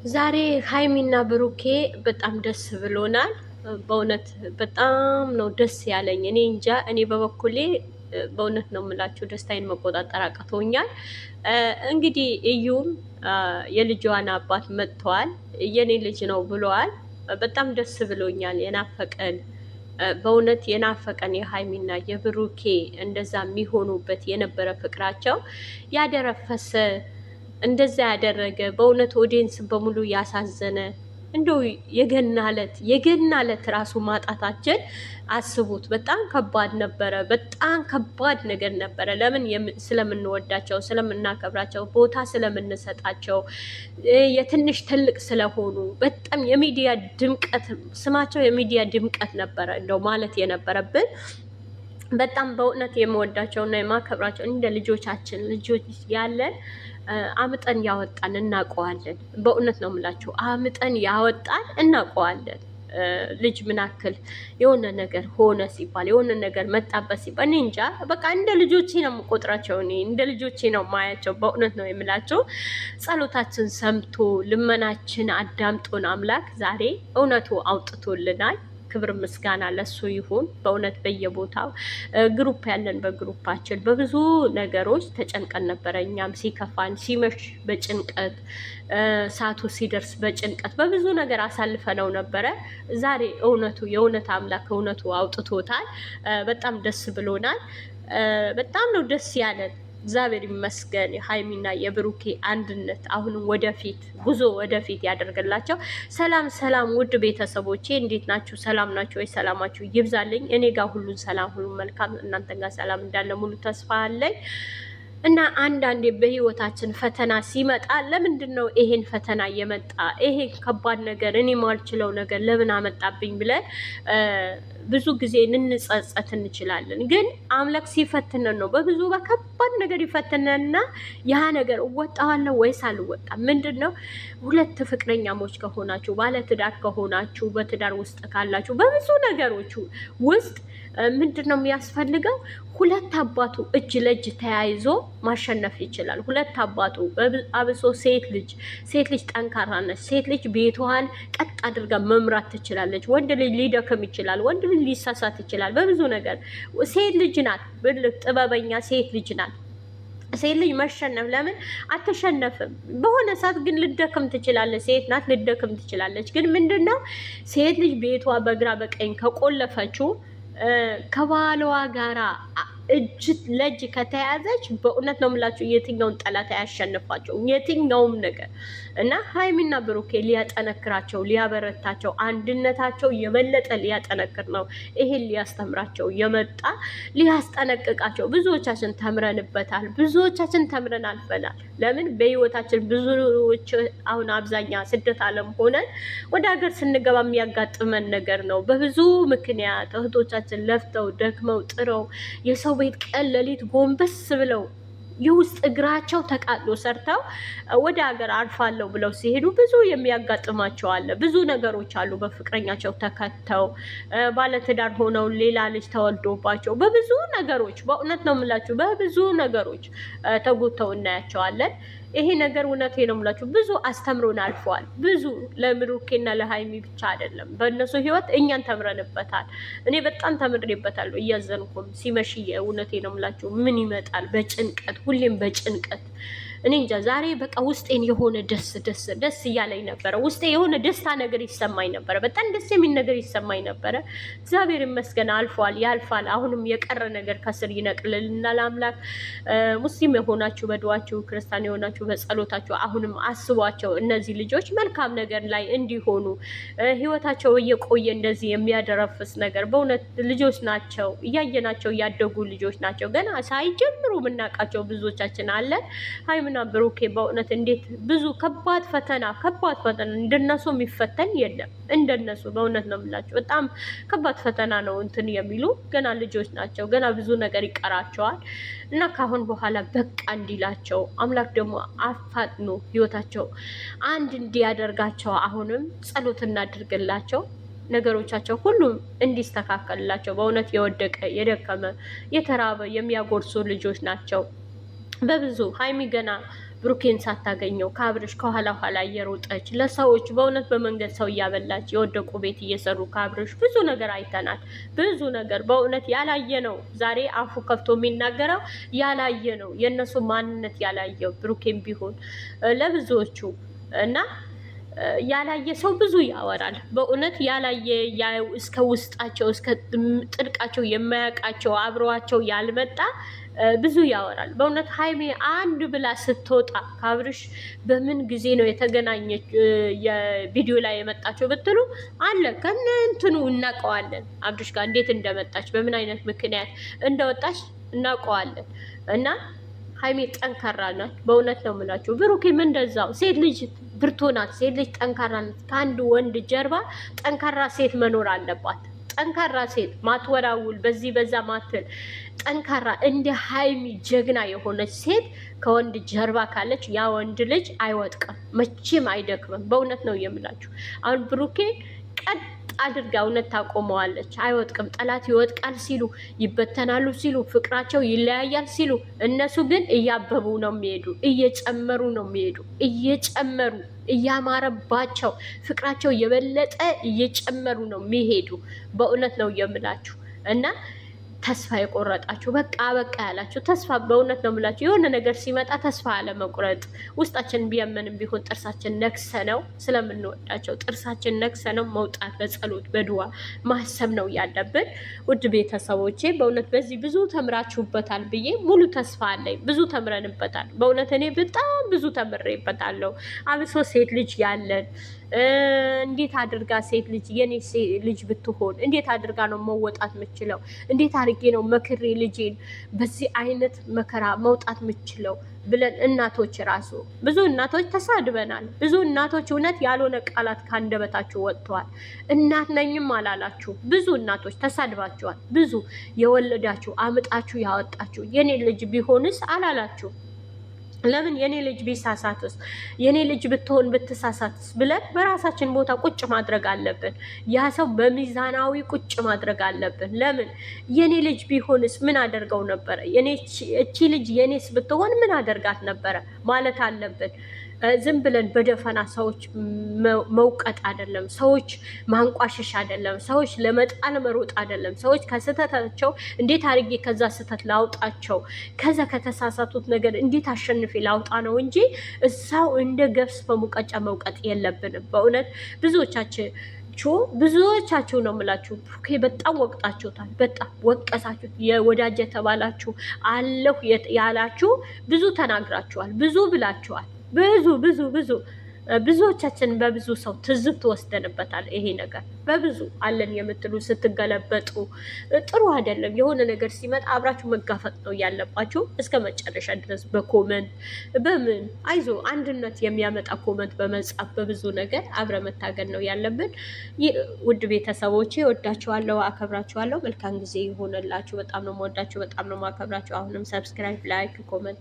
ዛሬ ሀይሚና ብሩኬ በጣም ደስ ብሎናል። በእውነት በጣም ነው ደስ ያለኝ። እኔ እንጃ፣ እኔ በበኩሌ በእውነት ነው የምላችሁ ደስታዬን መቆጣጠር አቅቶኛል። እንግዲህ እዩም የልጇን አባት መጥተዋል። የኔ ልጅ ነው ብለዋል። በጣም ደስ ብሎኛል። የናፈቀን በእውነት የናፈቀን የሀይሚና የብሩኬ እንደዛ የሚሆኑበት የነበረ ፍቅራቸው ያደረፈሰ እንደዛ ያደረገ በእውነት ኦዲየንስ በሙሉ ያሳዘነ እንደው የገና ዕለት ራሱ ማጣታችን አስቡት። በጣም ከባድ ነበረ። በጣም ከባድ ነገር ነበረ። ለምን? ስለምንወዳቸው፣ ስለምናከብራቸው፣ ቦታ ስለምንሰጣቸው፣ የትንሽ ትልቅ ስለሆኑ በጣም የሚዲያ ድምቀት ስማቸው የሚዲያ ድምቀት ነበረ እንደው ማለት የነበረብን። በጣም በእውነት የምወዳቸውና የማከብራቸው እንደ ልጆቻችን ልጆች ያለን አምጠን ያወጣን እናውቀዋለን። በእውነት ነው የምላችሁ፣ አምጠን ያወጣን እናውቀዋለን። ልጅ ምናክል የሆነ ነገር ሆነ ሲባል የሆነ ነገር መጣበት ሲባል እኔ እንጃ፣ በቃ እንደ ልጆቼ ነው የምቆጥራቸው። እኔ እንደ ልጆቼ ነው ማያቸው። በእውነት ነው የምላቸው። ጸሎታችን ሰምቶ ልመናችን አዳምጦን አምላክ ዛሬ እውነቱ አውጥቶልናል። ክብር ምስጋና ለሱ ይሁን። በእውነት በየቦታው ግሩፕ ያለን በግሩፓችን በብዙ ነገሮች ተጨንቀን ነበረ። እኛም ሲከፋን ሲመሽ በጭንቀት ሰዓቱ ሲደርስ በጭንቀት በብዙ ነገር አሳልፈነው ነበረ። ዛሬ እውነቱ የእውነት አምላክ እውነቱ አውጥቶታል። በጣም ደስ ብሎናል። በጣም ነው ደስ ያለን። እግዚአብሔር ይመስገን። የሀይሚና የብሩኬ አንድነት አሁንም ወደፊት ጉዞ ወደፊት ያደርግላቸው። ሰላም ሰላም፣ ውድ ቤተሰቦቼ እንዴት ናችሁ? ሰላም ናችሁ ወይ? ሰላማችሁ ይብዛልኝ። እኔ ጋር ሁሉን ሰላም፣ ሁሉን መልካም። እናንተ ጋር ሰላም እንዳለ ሙሉ ተስፋ አለኝ። እና አንዳንዴ በህይወታችን ፈተና ሲመጣ ለምንድን ነው ይሄን ፈተና እየመጣ ይሄ ከባድ ነገር እኔ ማልችለው ነገር ለምን አመጣብኝ ብለን ብዙ ጊዜ እንጸጸት እንችላለን። ግን አምላክ ሲፈትነን ነው። በብዙ በከባድ ነገር ይፈትነንና ያ ነገር እወጣዋለሁ ወይስ አልወጣም? ምንድን ነው ሁለት ፍቅረኛሞች ከሆናችሁ፣ ባለትዳር ከሆናችሁ፣ በትዳር ውስጥ ካላችሁ በብዙ ነገሮች ውስጥ ምንድን ነው የሚያስፈልገው? ሁለት አባቱ እጅ ለእጅ ተያይዞ ማሸነፍ ይችላል። ሁለት አባቱ አብሶ ሴት ልጅ ጠንካራ ነች። ሴት ልጅ ቤቷን ቀጥ አድርጋ መምራት ትችላለች። ወንድ ልጅ ሊደክም ይችላል። ወንድ ልጅ ሊሳሳት ይችላል። በብዙ ነገር ሴት ልጅ ናት ብልህ ጥበበኛ ሴት ልጅ ናት። ሴት ልጅ መሸነፍ ለምን አትሸነፍም? በሆነ ሰዓት ግን ልደክም ትችላለች። ሴት ናት፣ ልደክም ትችላለች። ግን ምንድነው ሴት ልጅ ቤቷ በግራ በቀኝ ከቆለፈችው ከባሏ ጋራ እጅ ለእጅ ከተያዘች በእውነት ነው የምላችሁ የትኛውን ጠላት አያሸንፋቸውም፣ የትኛውም ነገር እና ሀይሚና ብሩኬ ሊያጠነክራቸው ሊያበረታቸው አንድነታቸው የበለጠ ሊያጠነክር ነው። ይሄን ሊያስተምራቸው የመጣ ሊያስጠነቅቃቸው። ብዙዎቻችን ተምረንበታል፣ ብዙዎቻችን ተምረን አልፈናል። ለምን በህይወታችን ብዙዎች አሁን አብዛኛ ስደት ዓለም ሆነን ወደ ሀገር ስንገባ የሚያጋጥመን ነገር ነው። በብዙ ምክንያት እህቶቻችን ለፍተው ደክመው ጥረው የሰው ቤት ቀን ሌሊት ጎንበስ ብለው የውስጥ እግራቸው ተቃጥሎ ሰርተው ወደ ሀገር አርፋለሁ ብለው ሲሄዱ ብዙ የሚያጋጥማቸው አለ። ብዙ ነገሮች አሉ። በፍቅረኛቸው ተከተው ባለትዳር ሆነው ሌላ ልጅ ተወልዶባቸው በብዙ ነገሮች በእውነት ነው የምላችሁ በብዙ ነገሮች ተጎድተው እናያቸዋለን። ይሄ ነገር እውነቴ ነው የምላችሁ ብዙ አስተምሮን አልፈዋል። ብዙ ለብሩኬና ለሀይሚ ብቻ አይደለም፣ በእነሱ ህይወት እኛን ተምረንበታል። እኔ በጣም ተምሬበታለሁ። እያዘንኩም ሲመሽ እውነቴ ነው የምላችሁ ምን ይመጣል በጭንቀት ሁሌም በጭንቀት እኔ እንጃ። ዛሬ በቃ ውስጤን የሆነ ደስ እያለኝ ነበረ። ውስጤ የሆነ ደስታ ነገር ይሰማኝ ነበረ። በጣም ደስ የሚል ነገር ይሰማኝ ነበረ። እግዚአብሔር ይመስገን አልፏል፣ ያልፋል። አሁንም የቀረ ነገር ከስር ይነቅልልናል አምላክ። ሙስሊም የሆናችሁ በዱዓችሁ፣ ክርስቲያን የሆናችሁ በጸሎታችሁ አሁንም አስቧቸው። እነዚህ ልጆች መልካም ነገር ላይ እንዲሆኑ ህይወታቸው እየቆየ እንደዚህ የሚያደረፍስ ነገር በእውነት ልጆች ናቸው፣ እያየናቸው ያደጉ ልጆች ናቸው። ገና ሳይጀምሩ የምናውቃቸው ብዙዎቻችን አለን። ሀይሚና ብሩኬ በእውነት እንዴት ብዙ ከባድ ፈተና እንደነሱ የሚፈተን የለም። እንደነሱ በእውነት ነው የምላቸው በጣም ከባድ ፈተና ነው እንትን የሚሉ ገና ልጆች ናቸው። ገና ብዙ ነገር ይቀራቸዋል እና ካሁን በኋላ በቃ እንዲላቸው አምላክ ደግሞ አፋጥኖ ህይወታቸው አንድ እንዲያደርጋቸው አሁንም ጸሎት እናድርግላቸው። ነገሮቻቸው ሁሉም እንዲስተካከልላቸው። በእውነት የወደቀ የደከመ የተራበ የሚያጎርሱ ልጆች ናቸው። በብዙ ሀይሚ ገና ብሩኬን ሳታገኘው ከአብርሽ ከኋላ ኋላ እየሮጠች ለሰዎች በእውነት በመንገድ ሰው እያበላች የወደቁ ቤት እየሰሩ ከአብርሽ ብዙ ነገር አይተናል። ብዙ ነገር በእውነት ያላየ ነው። ዛሬ አፉ ከፍቶ የሚናገረው ያላየ ነው። የእነሱ ማንነት ያላየው ብሩኬን ቢሆን ለብዙዎቹ እና ያላየ ሰው ብዙ ያወራል። በእውነት ያላየ እስከ ውስጣቸው እስከ ጥልቃቸው የማያውቃቸው አብረዋቸው ያልመጣ ብዙ ያወራል። በእውነት ሀይሜ አንድ ብላ ስትወጣ ከአብርሽ በምን ጊዜ ነው የተገናኘች የቪዲዮ ላይ የመጣቸው ብትሉ አለ ከነ እንትኑ እናውቀዋለን። አብርሽ ጋር እንዴት እንደመጣች በምን አይነት ምክንያት እንደወጣች እናውቀዋለን እና ሀይሜ ጠንካራ ናት። በእውነት ነው የምላችሁ። ብሩኬም እንደዛው ሴት ልጅ ብርቱ ናት። ሴት ልጅ ጠንካራ ናት። ከአንድ ወንድ ጀርባ ጠንካራ ሴት መኖር አለባት። ጠንካራ ሴት ማትወራውል፣ በዚህ በዛ ማትል ጠንካራ እንደ ሀይሚ ጀግና የሆነች ሴት ከወንድ ጀርባ ካለች ያ ወንድ ልጅ አይወጥቅም፣ መቼም አይደክምም። በእውነት ነው የምላችሁ። አሁን ብሩኬ ቀጥ አድርጋ እውነት ታቆመዋለች። አይወጥቅም። ጠላት ይወጥቃል ሲሉ ይበተናሉ ሲሉ ፍቅራቸው ይለያያል ሲሉ እነሱ ግን እያበቡ ነው የሚሄዱ፣ እየጨመሩ ነው የሚሄዱ፣ እየጨመሩ እያማረባቸው ፍቅራቸው የበለጠ እየጨመሩ ነው የሚሄዱ። በእውነት ነው የምላችሁ እና ተስፋ የቆረጣችሁ በቃ ያላችሁ ተስፋ በእውነት ነው የምላችሁ። የሆነ ነገር ሲመጣ ተስፋ አለመቁረጥ ውስጣችን ቢያመንም ቢሆን ጥርሳችን ነክሰነው ስለምንወዳቸው ጥርሳችን ነክሰነው መውጣት በጸሎት በድዋ ማሰብ ነው ያለብን። ውድ ቤተሰቦቼ በእውነት በዚህ ብዙ ተምራችሁበታል ብዬ ሙሉ ተስፋ አለኝ። ብዙ ተምረንበታል። በእውነት እኔ በጣም ብዙ ተምሬበታለሁ። አብሶ ሴት ልጅ ያለን እንዴት አድርጋ ሴት ልጅ የኔ ልጅ ብትሆን እንዴት አድርጋ ነው መወጣት የምችለው? እንዴት አድርጌ ነው መክሬ ልጄን በዚህ አይነት መከራ መውጣት የምችለው ብለን እናቶች ራሱ ብዙ እናቶች ተሳድበናል። ብዙ እናቶች እውነት ያልሆነ ቃላት ካንደበታችሁ ወጥተዋል። እናት ነኝም አላላችሁ። ብዙ እናቶች ተሳድባችኋል። ብዙ የወለዳችሁ አምጣችሁ ያወጣችሁ የኔ ልጅ ቢሆንስ አላላችሁ። ለምን የኔ ልጅ ቢሳሳትስ የኔ ልጅ ብትሆን ብትሳሳትስ ብለን በራሳችን ቦታ ቁጭ ማድረግ አለብን። ያ ሰው በሚዛናዊ ቁጭ ማድረግ አለብን። ለምን የኔ ልጅ ቢሆንስ ምን አደርገው ነበረ? እቺ ልጅ የኔስ ብትሆን ምን አደርጋት ነበረ ማለት አለብን። ዝም ብለን በደፈና ሰዎች መውቀጥ አይደለም፣ ሰዎች ማንቋሸሽ አይደለም፣ ሰዎች ለመጣል መሮጥ አይደለም። ሰዎች ከስህተታቸው እንዴት አድርጌ ከዛ ስህተት ላውጣቸው፣ ከዛ ከተሳሳቱት ነገር እንዴት አሸንፌ ላውጣ ነው እንጂ እዛው እንደ ገብስ በሙቀጫ መውቀጥ የለብንም። በእውነት ብዙዎቻችሁ ነው የምላችሁ። በጣም ወቅጣችሁታል። በጣም ወቀሳችሁት። የወዳጅ የተባላችሁ አለሁ ያላችሁ ብዙ ተናግራችኋል፣ ብዙ ብላችኋል። ብዙዎቻችን በብዙ ሰው ትዝብት ወስደንበታል። ይሄ ነገር በብዙ አለን የምትሉ ስትገለበጡ ጥሩ አይደለም። የሆነ ነገር ሲመጣ አብራችሁ መጋፈጥ ነው ያለባችሁ እስከ መጨረሻ ድረስ በኮመንት በምን አይዞ አንድነት የሚያመጣ ኮመንት በመጻፍ በብዙ ነገር አብረ መታገል ነው ያለብን። ውድ ቤተሰቦቼ ወዳችኋለሁ፣ አከብራችኋለሁ። መልካም ጊዜ ይሆንላችሁ። በጣም ነው የምወዳችሁ፣ በጣም ነው የማከብራችሁ። አሁንም ሰብስክራይብ፣ ላይክ፣ ኮመንት